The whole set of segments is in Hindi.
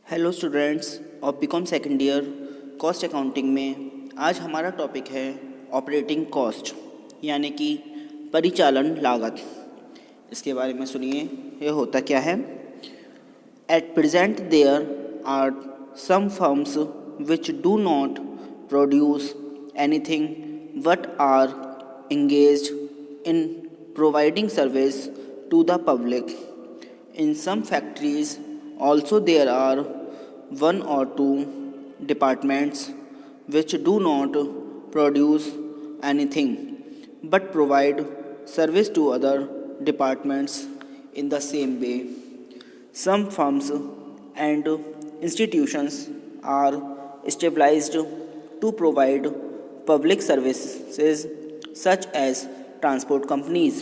Hello students of BCom second year cost accounting में आज हमारा टॉपिक है ऑपरेटिंग कॉस्ट यानी कि परिचालन लागत। इसके बारे में सुनिए, ये होता क्या है। At present there are some firms which do not produce anything but are engaged in providing service to the public. In some factories also there are one or two departments which do not produce anything but provide service to other departments in the same way. Some firms and institutions are established to provide public services such as transport companies,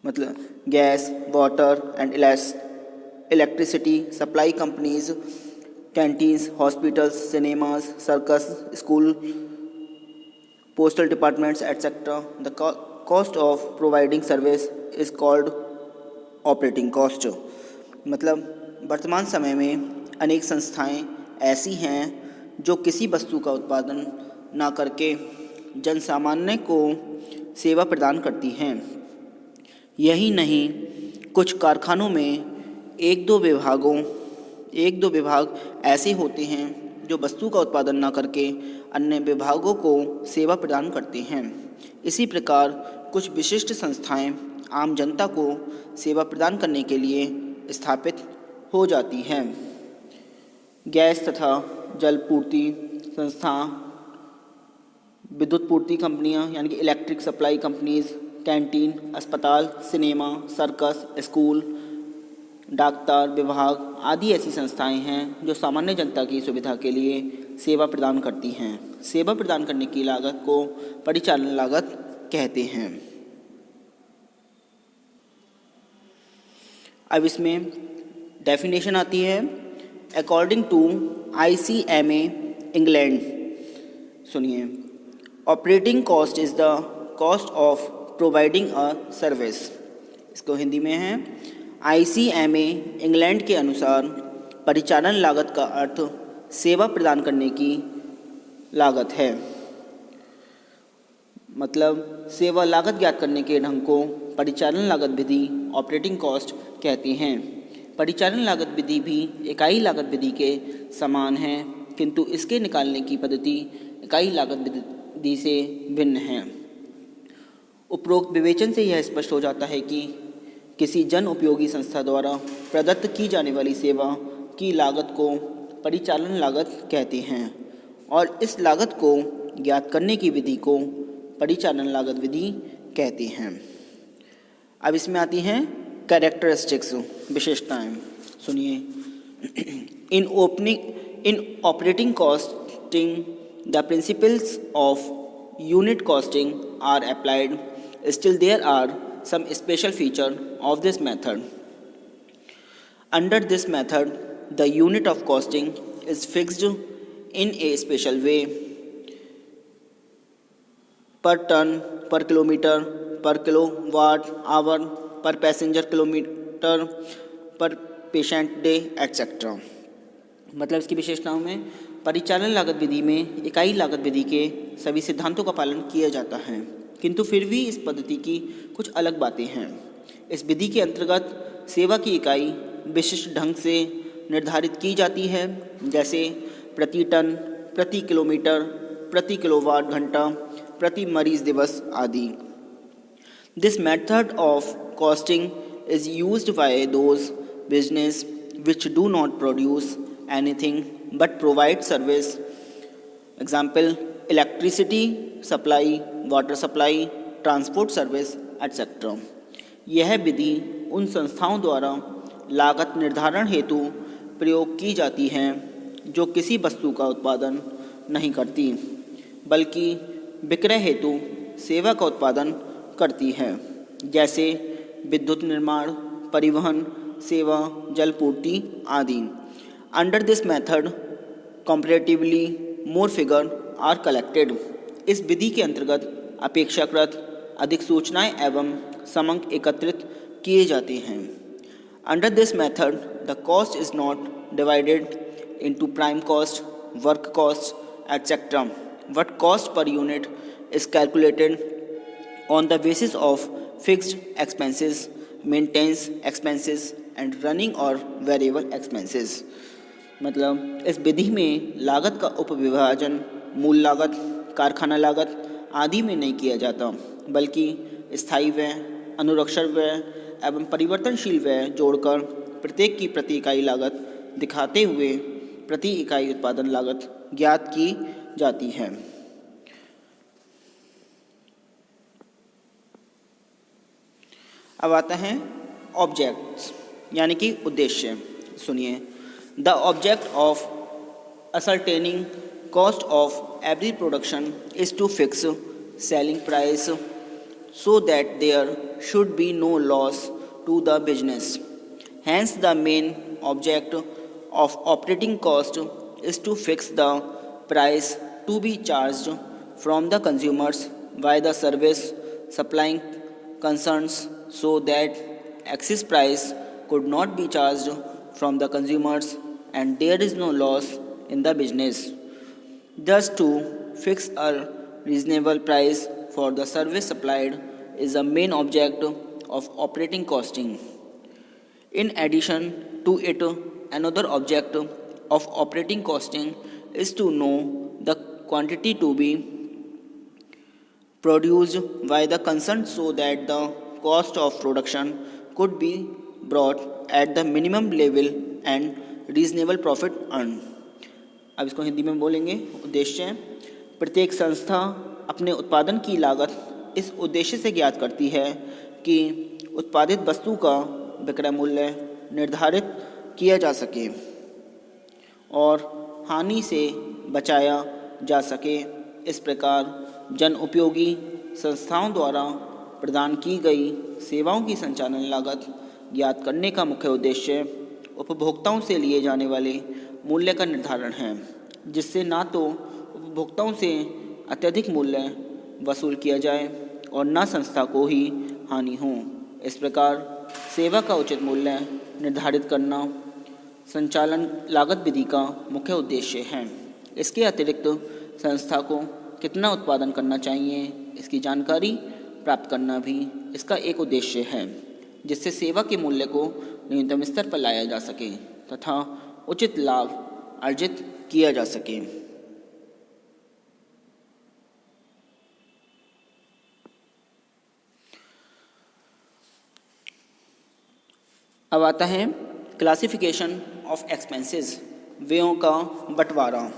मतलब gas, water and electricity supply companies, canteens, hospitals, cinemas, circus, school, postal departments etcetera. The cost of providing service is called operating cost. मतलब वर्तमान समय में अनेक संस्थाएं ऐसी हैं जो किसी वस्तु का उत्पादन ना करके जनसामान्य को सेवा प्रदान करती हैं. यही नहीं, कुछ कारखानों में एक दो विभाग ऐसे होते हैं जो वस्तु का उत्पादन ना करके अन्य विभागों को सेवा प्रदान करते हैं. इसी प्रकार कुछ विशिष्ट संस्थाएं आम जनता को सेवा प्रदान करने के लिए स्थापित हो जाती हैं. गैस तथा जलपूर्ति संस्था, विद्युत पूर्ति कंपनियां यानी कि इलेक्ट्रिक सप्लाई कंपनीज, कैंटीन, अस्पताल, सिनेमा, सर्कस, स्कूल, डाकतार विभाग आदि ऐसी संस्थाएं हैं जो सामान्य जनता की सुविधा के लिए सेवा प्रदान करती हैं. सेवा प्रदान करने की लागत को परिचालन लागत कहते हैं. अब इसमें डेफिनेशन आती है. अकॉर्डिंग टू ICMA इंग्लैंड, सुनिए, operating cost is the cost of providing a service. इसको हिंदी में है. ICMA इंग्लैंड के अनुसार परिचालन लागत का अर्थ सेवा प्रदान करने की लागत है. मतलब सेवा लागत ज्ञात करने के ढंग को परिचालन लागत विधि ऑपरेटिंग कॉस्ट कहते हैं. परिचालन लागत विधि भी इकाई लागत विधि के समान है, किंतु इसके निकालने की पद्धति इकाई लागत विधि से भिन्न है. उपरोक्त विवेचन से यह स्पष्ट हो जाता है कि किसी जन उपयोगी संस्था द्वारा प्रदत्त की जाने वाली सेवा की लागत को परिचालन लागत कहते हैं और इस लागत को ज्ञात करने की विधि को परिचालन लागत विधि कहते हैं. अब इसमें आती हैं कैरेक्टरिस्टिक्स, विशेषताएं. सुनिए. In operating costing the principles of unit costing are applied. Still there are some special feature of this method. Under this method, the unit of costing is fixed in a special way. Per ton, per kilometer, per kilowatt hour, per passenger kilometer, per patient day, etc. मतलब इसकी विशेषताओं में परिचालन लागत विधि में इकाई लागत विधि के सभी सिद्धांतों का पालन किया जाता है, किंतु फिर भी इस पद्धति की कुछ अलग बातें हैं. इस विधि के अंतर्गत सेवा की इकाई विशिष्ट ढंग से निर्धारित की जाती है, जैसे प्रति टन, प्रति किलोमीटर, प्रति किलोवाट घंटा, प्रति मरीज दिवस आदि. This method of costing is used by those business which do not produce anything but provide service. Example electricity supply, water supply, transport service etcetera. यह विधि उन संस्थाओं द्वारा लागत निर्धारण हेतु प्रयोग की जाती है जो किसी वस्तु का उत्पादन नहीं करती बल्कि विक्रय हेतु सेवा का उत्पादन करती है, जैसे विद्युत निर्माण, परिवहन सेवा, जलपूर्ति आदि. Under this method comparatively more figure are collected. इस विधि के अंतर्गत अपेक्षाकृत अधिक सूचनाएं एवं समंक एकत्रित किए जाते हैं. Under this method, the cost is not divided into prime cost, work cost, etc. But cost per unit is calculated on the basis of fixed expenses, maintenance expenses and running और variable expenses. मतलब इस विधि में लागत का उपविभाजन मूल लागत, कारखाना लागत आदि में नहीं किया जाता, बल्कि स्थायी व्यय, अनुरक्षण व्यय एवं परिवर्तनशील व्यय जोड़कर प्रत्येक की प्रति इकाई लागत दिखाते हुए प्रति इकाई उत्पादन लागत ज्ञात की जाती है। अब आता है ऑब्जेक्ट्स यानी कि उद्देश्य। सुनिए, the object of ascertaining cost of every production is to fix selling price so that there should be no loss to the business. Hence, the main object of operating cost is to fix the price to be charged from the consumers by the service supplying concerns so that excess price could not be charged from the consumers and there is no loss in the business. Thus, to fix a reasonable price for the service supplied is the main object of operating costing. In addition to it, another object of operating costing is to know the quantity to be produced by the concerned so that the cost of production could be brought at the minimum level and reasonable profit earned. अब इसको हिंदी में बोलेंगे। उद्देश्य, प्रत्येक संस्था अपने उत्पादन की लागत इस उद्देश्य से ज्ञात करती है कि उत्पादित वस्तु का विक्रय मूल्य निर्धारित किया जा सके और हानि से बचाया जा सके। इस प्रकार जन उपयोगी संस्थाओं द्वारा प्रदान की गई सेवाओं की संचालन लागत ज्ञात करने का मुख्य उद्देश्य उपभोक्ताओं से लिए जाने वाले मूल्य का निर्धारण है, जिससे ना तो उपभोक्ताओं से अत्यधिक मूल्य वसूल किया जाए और न संस्था को ही हानि हो। इस प्रकार सेवा का उचित मूल्य निर्धारित करना संचालन लागत विधि का मुख्य उद्देश्य है। इसके अतिरिक्त संस्था को कितना उत्पादन करना चाहिए इसकी जानकारी प्राप्त करना भी इसका एक उद्देश्य है, जिससे सेवा के मूल्य को न्यूनतम स्तर पर लाया जा सके तथा उचित लाभ अर्जित किया जा सके। अब आता है क्लासिफिकेशन ऑफ एक्सपेंसेस, व्ययों का बंटवारा।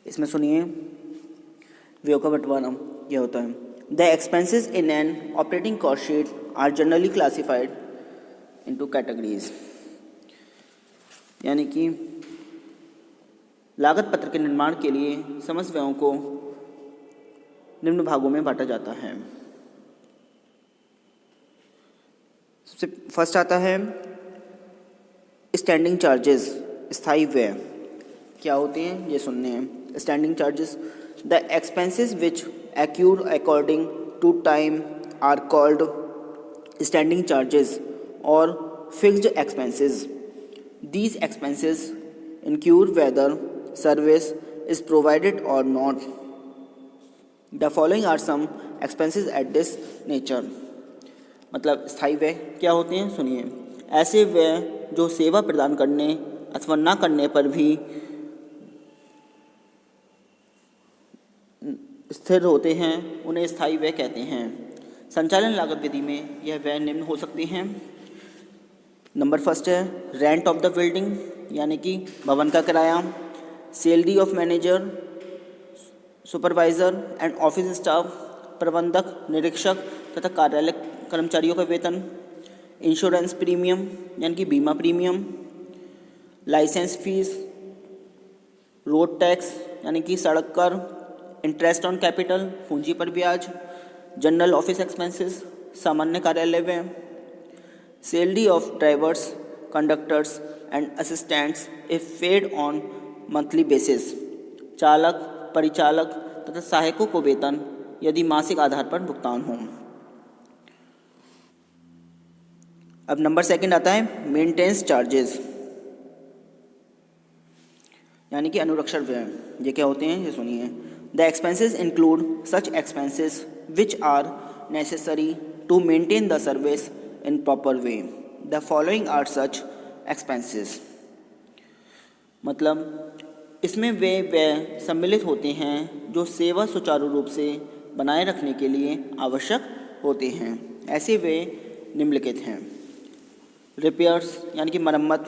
इसमें सुनिए, व्ययों का बंटवारा क्या होता है। The expenses in an operating cost sheet are generally classified into categories, यानी कि लागत पत्र के निर्माण के लिए समस्त व्ययों को निम्न भागों में बांटा जाता है। सबसे फर्स्ट आता है स्टैंडिंग चार्जेस, स्थायी व्यय। क्या होते हैं ये सुनने हैं। Standing charges, the expenses which accrue according to time are called standing charges or fixed expenses. These expenses incur whether service is provided or not. The following are some expenses at this nature. मतलब स्थायी व्यय क्या होते हैं सुनिए। ऐसे व्यय जो सेवा प्रदान करने अथवा ना करने पर भी स्थिर होते हैं, उन्हें स्थायी व्यय कहते हैं। संचालन लागत विधि में यह व्यय निम्न हो सकते हैं। नंबर फर्स्ट है रेंट ऑफ द बिल्डिंग, यानी कि भवन का किराया, salary of manager, supervisor and office staff, प्रबंधक, निरीक्षक तथा कार्यालय कर्मचारियों का वेतन, इंश्योरेंस प्रीमियम यानी कि बीमा premium, licence fees, road tax यानी कि सड़क कर, इंटरेस्ट ऑन कैपिटल, पूंजी पर ब्याज, जनरल ऑफिस एक्सपेंसेस, सामान्य कार्यालय व्यय, salary of drivers, conductors and assistants if paid on monthly basis, चालक, परिचालक तथा सहायकों को वेतन यदि मासिक आधार पर भुगतान हो। अब नंबर सेकंड आता है मेंटेनेंस चार्जेस, यानी कि अनुरक्षण व्यय। ये क्या होते हैं ये सुनिए। The expenses include such expenses which are necessary to maintain the service in proper way. The following are such expenses. मतलब इसमें वे व्यय सम्मिलित होते हैं जो सेवा सुचारू रूप से बनाए रखने के लिए आवश्यक होते हैं। ऐसे वे निम्नलिखित हैं। रिपेयर्स यानी कि मरम्मत,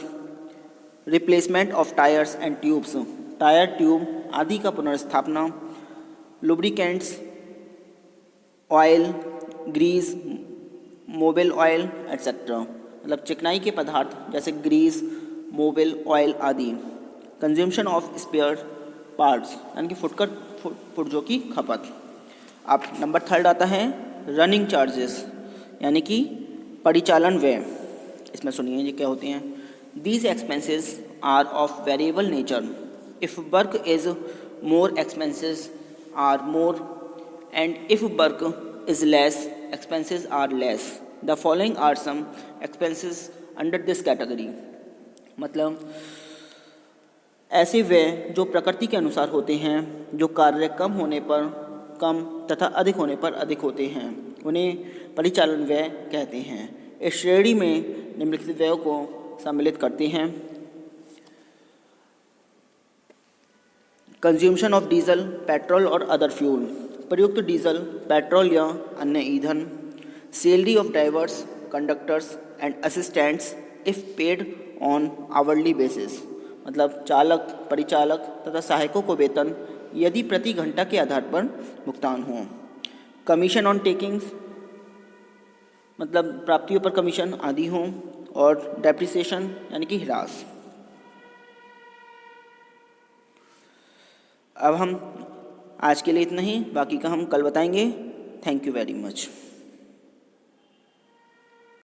replacement of tyres and tubes, tyre tube आदि का पुनर्स्थापना, lubricants, oil, grease, Mobil oil etcetera, मतलब चिकनाई के पदार्थ जैसे ग्रीस, मोबिल ऑयल आदि। कंज्यूमशन ऑफ स्पेयर पार्ट्स यानी कि पुर्जों की खपत। अब नंबर थर्ड आता है रनिंग चार्जेस, यानी कि परिचालन व्यय। इसमें सुनिए ये क्या होते हैं। These expenses are of variable nature. If work is more, expenses are more, and if work is less, expenses are less. The following are some expenses under this category. मतलब ऐसे व्यय जो प्रकृति के अनुसार होते हैं, जो कार्य कम होने पर कम तथा अधिक होने पर अधिक होते हैं, उन्हें परिचालन व्यय कहते हैं। इस श्रेणी में निम्नलिखित व्ययों को सम्मिलित करते हैं। कंज्यूमशन ऑफ डीजल, पेट्रोल और अदर फ्यूल, प्रयुक्त डीजल, पेट्रोल या अन्य ईंधन। Salary of drivers, conductors and assistants if paid on hourly basis, मतलब चालक, परिचालक तथा सहायकों को वेतन यदि प्रति घंटा के आधार पर भुगतान हो। कमीशन ऑन टेकिंग्स, मतलब प्राप्तियों पर कमीशन आदि हों। और डेप्रिसिएशन यानी कि ह्रास। अब हम आज के लिए इतना ही, बाकी का हम कल बताएंगे। Thank you very much.